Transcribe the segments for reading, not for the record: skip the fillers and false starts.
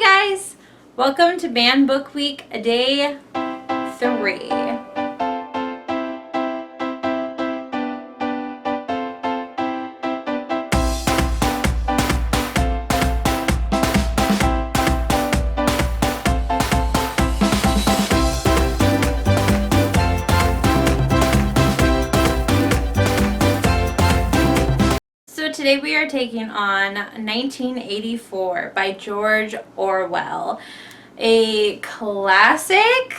Hi guys! Welcome to Banned Book Week, day 3. So today we are taking on 1984 by George Orwell. A classic.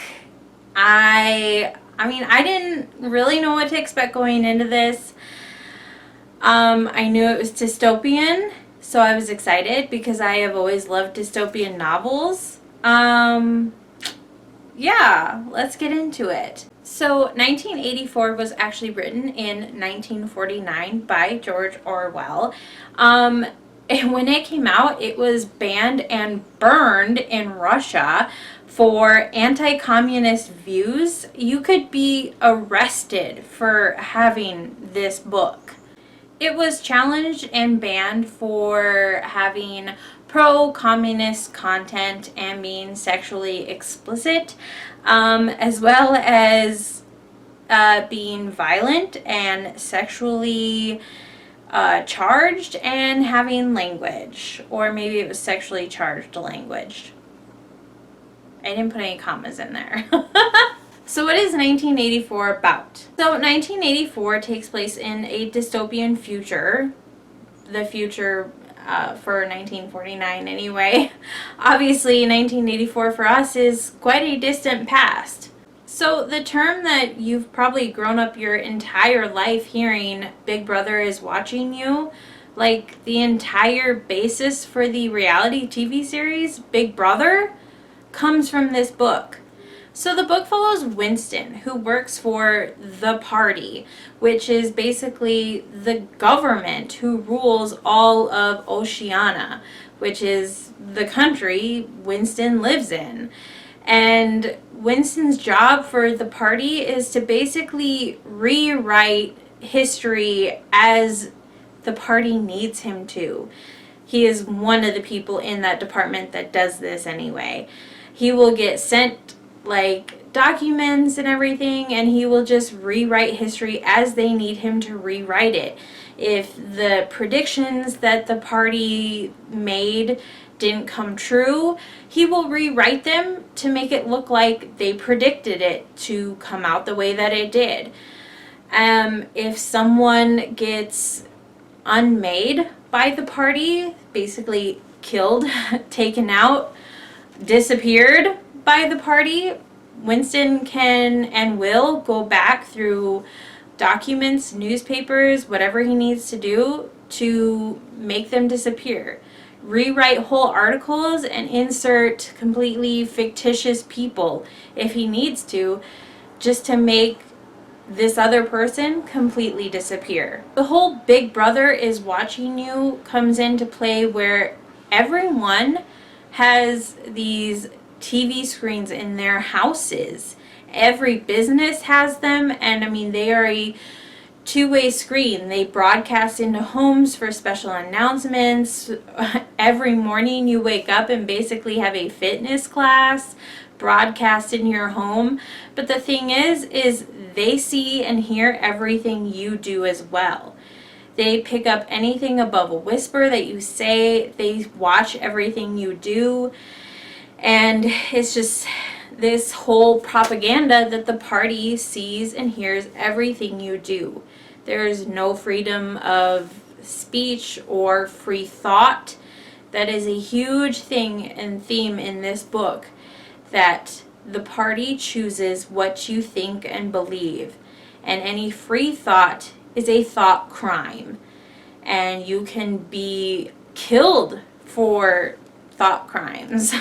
I didn't really know what to expect going into this. I knew it was dystopian, so I was excited because I have always loved dystopian novels. Yeah, let's get into it. So 1984 was actually written in 1949 by George Orwell. And when it came out, it was banned and burned in Russia for anti-communist views. You could be arrested for having this book. It was challenged and banned for having pro-communist content and being sexually explicit, as well as being violent and sexually charged and having language. Or maybe it was sexually charged language. I didn't put any commas in there. So what is 1984 about? So 1984 takes place in a dystopian future. The future for 1949 anyway. Obviously 1984 for us is quite a distant past. So the term that you've probably grown up your entire life hearing, Big Brother is watching you, like the entire basis for the reality TV series Big Brother comes from this book. So the book follows Winston, who works for the party, which is basically the government who rules all of Oceania, which is the country Winston lives in. And Winston's job for the party is to basically rewrite history as the party needs him to. He is one of the people in that department that does this anyway. He will get sent like documents and everything, and he will just rewrite history as they need him to rewrite it. If the predictions that the party made didn't come true, he will rewrite them to make it look like they predicted it to come out the way that it did. If someone gets unmade by the party, basically killed, taken out, disappeared by the party, Winston can and will go back through documents, newspapers, whatever he needs to do to make them disappear. Rewrite whole articles and insert completely fictitious people if he needs to, just to make this other person completely disappear. The whole Big Brother is watching you comes into play where everyone has these TV screens in their houses. Every business has them, and they are a two-way screen. They broadcast into homes for special announcements. Every morning you wake up and basically have a fitness class broadcast in your home. But the thing is they see and hear everything you do as well. They pick up anything above a whisper that you say. They watch everything you do. And it's just this whole propaganda that the party sees and hears everything you do. There's no freedom of speech or free thought. That is a huge thing and theme in this book, that the party chooses what you think and believe. And any free thought is a thought crime. And you can be killed for thought crimes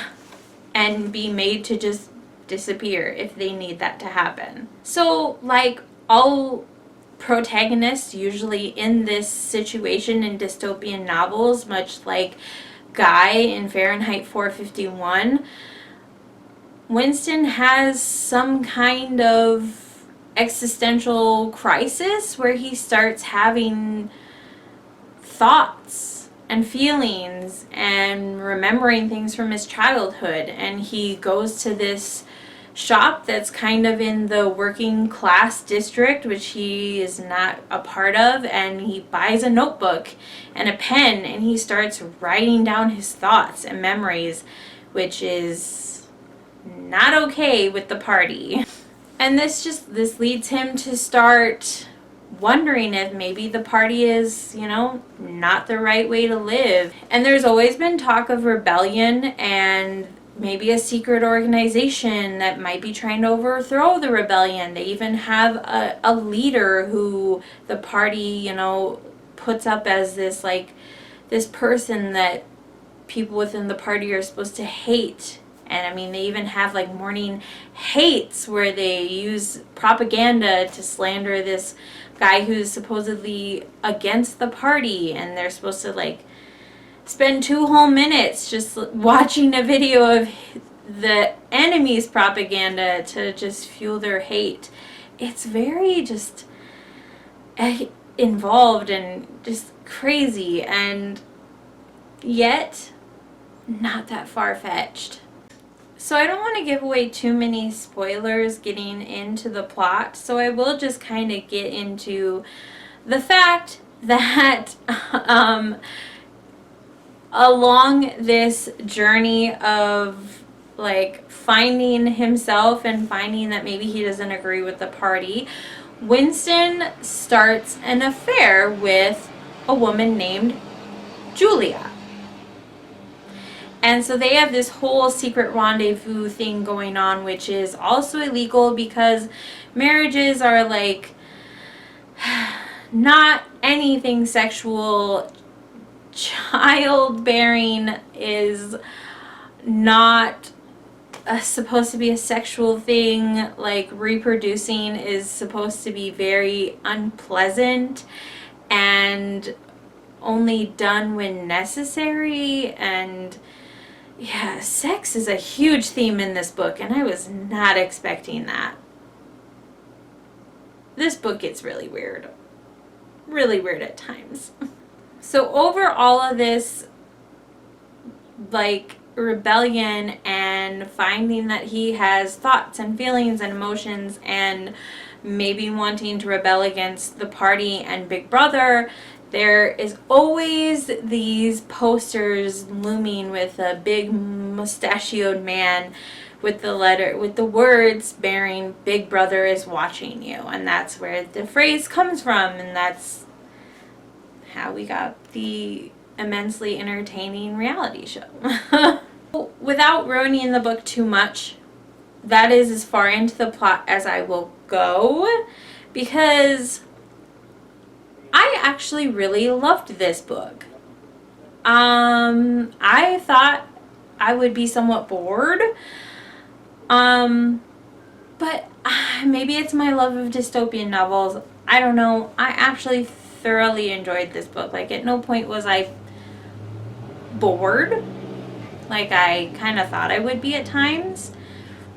and be made to just disappear if they need that to happen. So, like all protagonists usually in this situation in dystopian novels, much like Guy in Fahrenheit 451, Winston has some kind of existential crisis where he starts having thoughts and feelings and remembering things from his childhood. And he goes to this shop that's kind of in the working class district, which he is not a part of, and he buys a notebook and a pen and he starts writing down his thoughts and memories, which is not okay with the party. And this leads him to start wondering if maybe the party is, not the right way to live. And there's always been talk of rebellion and maybe a secret organization that might be trying to overthrow the rebellion. They even have a leader who the party, puts up as this person that people within the party are supposed to hate. And I mean, they even have morning hates where they use propaganda to slander this guy who's supposedly against the party, and they're supposed to spend 2 whole minutes just watching a video of the enemy's propaganda to just fuel their hate. It's very just involved and just crazy, and yet not that far-fetched. So I don't want to give away too many spoilers getting into the plot, so I will just kind of get into the fact that along this journey of finding himself and finding that maybe he doesn't agree with the party, Winston starts an affair with a woman named Julia. And so they have this whole secret rendezvous thing going on, which is also illegal because marriages are not anything sexual. Childbearing is not supposed to be a sexual thing. Reproducing is supposed to be very unpleasant and only done when necessary. And yeah, sex is a huge theme in this book, and I was not expecting that. This book gets really weird at times. So over all of this rebellion and finding that he has thoughts and feelings and emotions and maybe wanting to rebel against the party and Big Brother, there is always these posters looming with a big mustachioed man with the words bearing "Big Brother is watching you," and that's where the phrase comes from, and that's how we got the immensely entertaining reality show. Without ruining the book too much, that is as far into the plot as I will go, because I actually really loved this book. I thought I would be somewhat bored, but maybe it's my love of dystopian novels. I don't know. I actually thoroughly enjoyed this book. At no point was I bored, like I kind of thought I would be at times.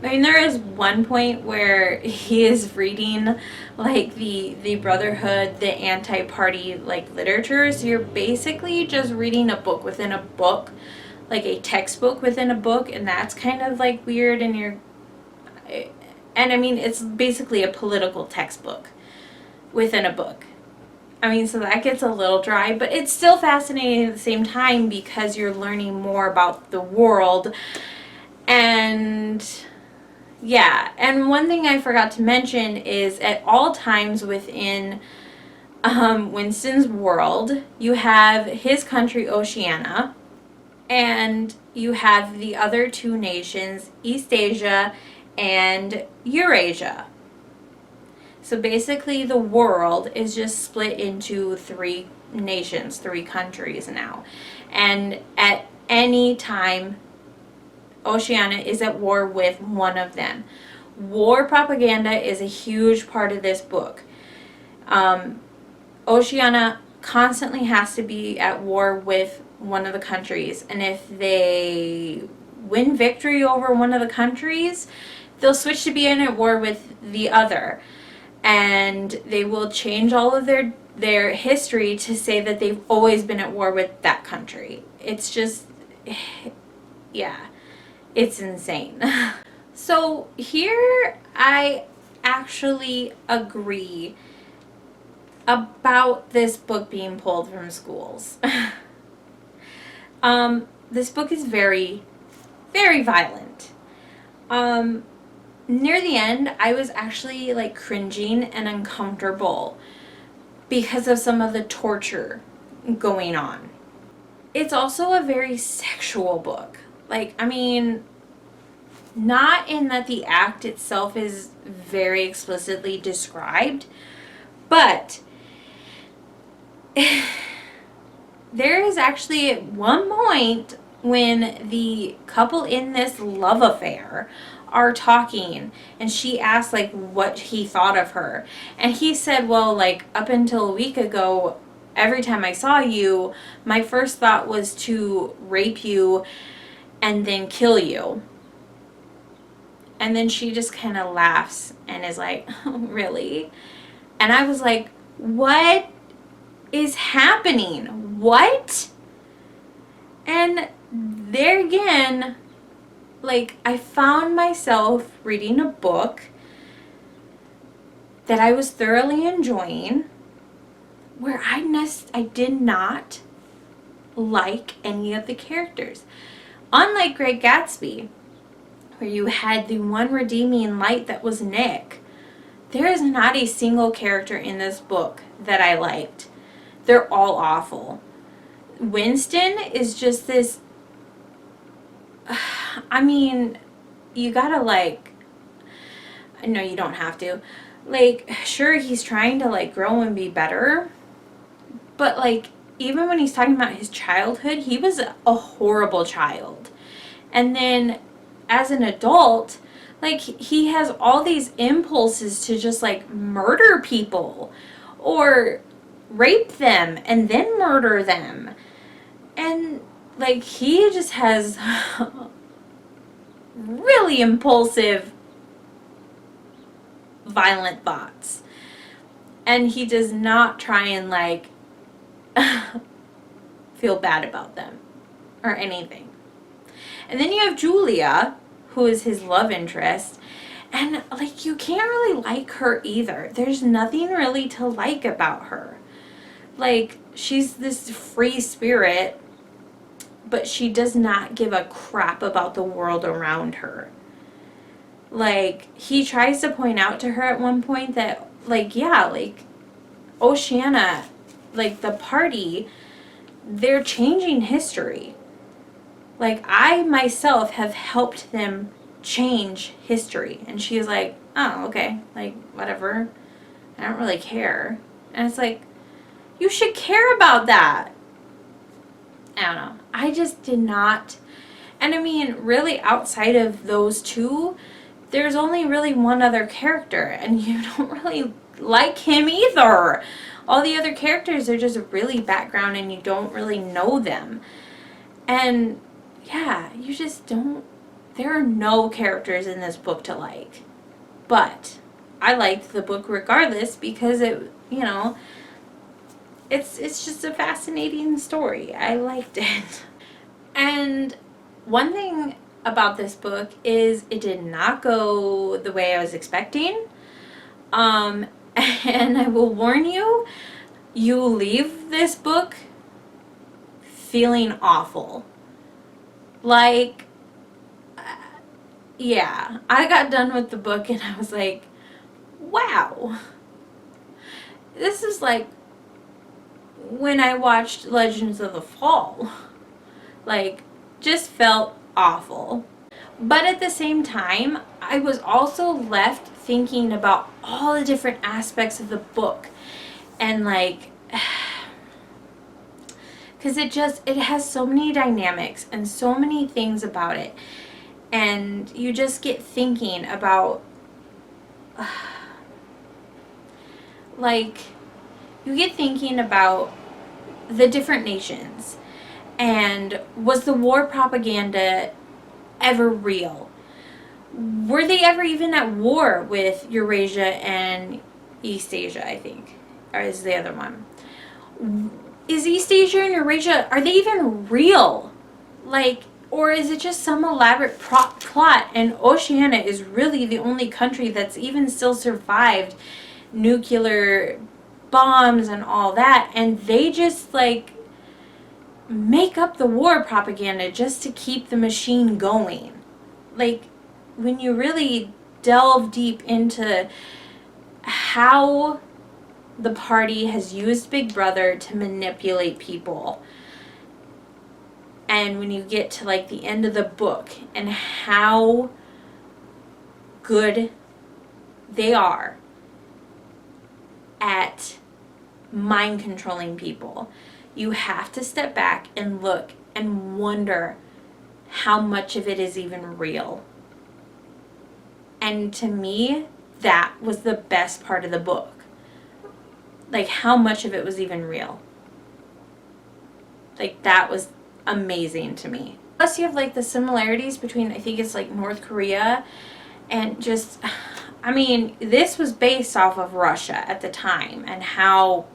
I mean, there is one point where he is reading the Brotherhood, the anti-party literature. So you're basically just reading a book within a book, a textbook within a book, and that's kind of weird. And I mean, it's basically a political textbook within a book. I mean, so that gets a little dry, but it's still fascinating at the same time because you're learning more about the world. And yeah, and one thing I forgot to mention is at all times within Winston's world, you have his country, Oceania, and you have the other 2 nations, East Asia and Eurasia. So basically the world is just split into 3 nations, 3 countries now. And at any time, Oceania is at war with one of them. War propaganda is a huge part of this book. Oceania constantly has to be at war with one of the countries, and if they win victory over one of the countries, they'll switch to being at war with the other, and they will change all of their their history to say that they've always been at war with that country. It's just, yeah, it's insane. So here I actually agree about this book being pulled from schools. This book is very, very violent. Near the end, I was actually like cringing and uncomfortable because of some of the torture going on. It's also a very sexual book. Like, I mean, not in that the act itself is very explicitly described, but there is actually at one point when the couple in this love affair are talking and she asked like what he thought of her, and he said, well, like up until a week ago, every time I saw you, my first thought was to rape you and then kill you. And then she just kind of laughs and is like, oh, really? And I was like, what is happening? What? And there again, like, I found myself reading a book that I was thoroughly enjoying where I did not like any of the characters. Unlike Great Gatsby, where you had the one redeeming light that was Nick, there is not a single character in this book that I liked. They're all awful. Winston is just this, I mean, you gotta like, no, you don't have to. Like, sure, he's trying to like grow and be better, but like, even when he's talking about his childhood, he was a horrible child. And then as an adult, like, he has all these impulses to just like murder people or rape them and then murder them. And like, he just has really impulsive, violent thoughts. And he does not try and like feel bad about them or anything. And then you have Julia, who is his love interest, and like, you can't really like her either. There's nothing really to like about her. Like, she's this free spirit, but she does not give a crap about the world around her. Like, he tries to point out to her at one point that, like, yeah, like, Oceana, like, the party, they're changing history. Like, I myself have helped them change history. And she's like, oh, okay, like, whatever. I don't really care. And it's like, you should care about that. I don't know. I just did not. And I mean, really, outside of those two, there's only really one other character, and you don't really like him either. All the other characters are just really background, and you don't really know them. And yeah, you just don't. There are no characters in this book to like. But I liked the book regardless because it, you know, it's just a fascinating story. I liked it. And one thing about this book is it did not go the way I was expecting. And I will warn you, you leave this book feeling awful. Like, yeah, I got done with the book and I was like, wow. This is like when I watched Legends of the Fall. Like, just felt awful. But at the same time, I was also left thinking about all the different aspects of the book. And like, because it has so many dynamics and so many things about it. And you just get thinking about, like, you get thinking about the different nations. And was the war propaganda ever real? Were they ever even at war with Eurasia and East Asia, I think? or is the other one. Is East Asia and Eurasia, are they even real? Like, or is it just some elaborate plot, and Oceania is really the only country that's even still survived nuclear bombs and all that, and they just like make up the war propaganda just to keep the machine going. Like, when you really delve deep into how the party has used Big Brother to manipulate people, and when you get to like the end of the book and how good they are at mind controlling people, you have to step back and look and wonder how much of it is even real. And to me, that was the best part of the book. Like, how much of it was even real. Like, that was amazing to me. Plus, you have like the similarities between, I think it's like North Korea and just, I mean, this was based off of Russia at the time and how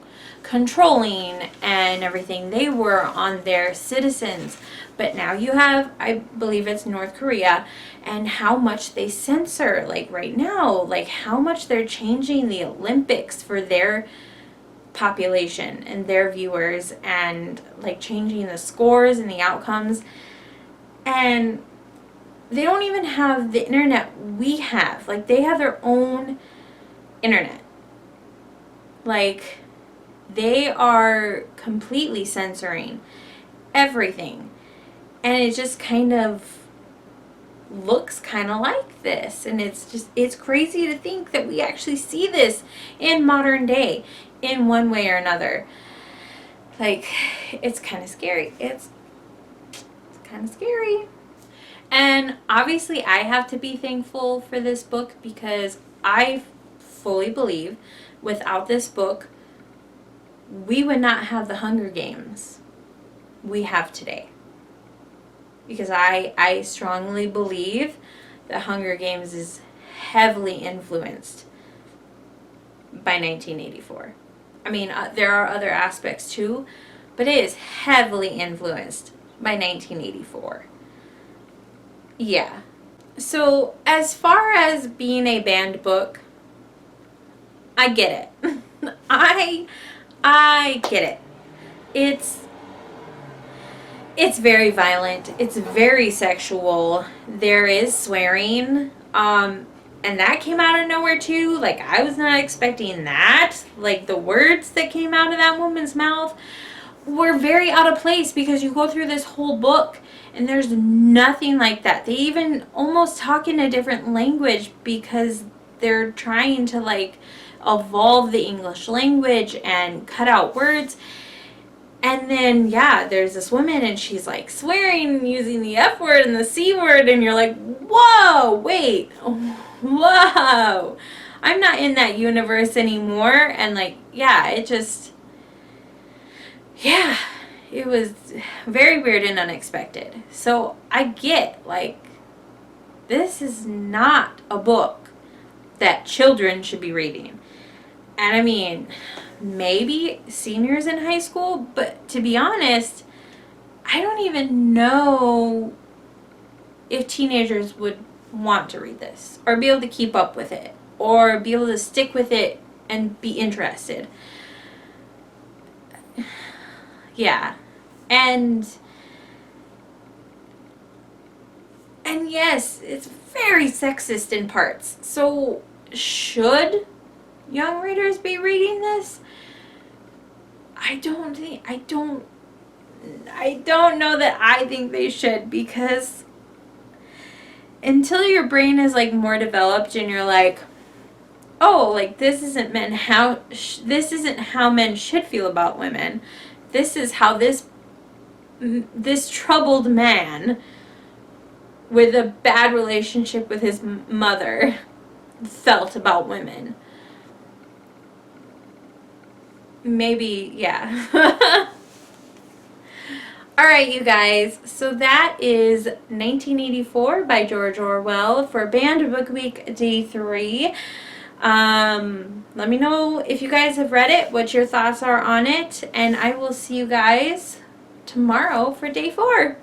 controlling and everything they were on their citizens. But now you have, I believe it's North Korea, and how much they censor, like right now, like how much they're changing the Olympics for their population and their viewers, and like changing the scores and the outcomes. And they don't even have the internet we have. Like, they have their own internet. Like, they are completely censoring everything. And it just kind of looks kind of like this. And it's crazy to think that we actually see this in modern day in one way or another. Like, it's kind of scary. It's kind of scary. And obviously I have to be thankful for this book, because I fully believe without this book, we would not have the Hunger Games we have today. Because I strongly believe the Hunger Games is heavily influenced by 1984. I mean, there are other aspects too, but it is heavily influenced by 1984. Yeah. So, as far as being a banned book, I get it. I get it. It's very violent. It's very sexual. There is swearing. And that came out of nowhere too. Like, I was not expecting that. Like, the words that came out of that woman's mouth were very out of place, because you go through this whole book and there's nothing like that. They even almost talk in a different language, because they're trying to like evolve the English language and cut out words. And then, yeah, there's this woman and she's like swearing, using the F word and the C word, and you're like, whoa, wait, whoa, I'm not in that universe anymore. And like, yeah, it was very weird and unexpected. So I get, like, this is not a book that children should be reading. And I mean, maybe seniors in high school, but to be honest, I don't even know if teenagers would want to read this or be able to keep up with it or be able to stick with it and be interested. Yeah. And yes, it's very sexist in parts. So should young readers be reading this? I don't know that I think they should, because until your brain is like more developed and you're like, oh, like this isn't how men should feel about women. This is how this troubled man with a bad relationship with his mother felt about women. Maybe, yeah. Alright, you guys, so that is 1984 by George Orwell for Banned Book Week Day 3. Let me know if you guys have read it, what your thoughts are on it, and I will see you guys tomorrow for day 4.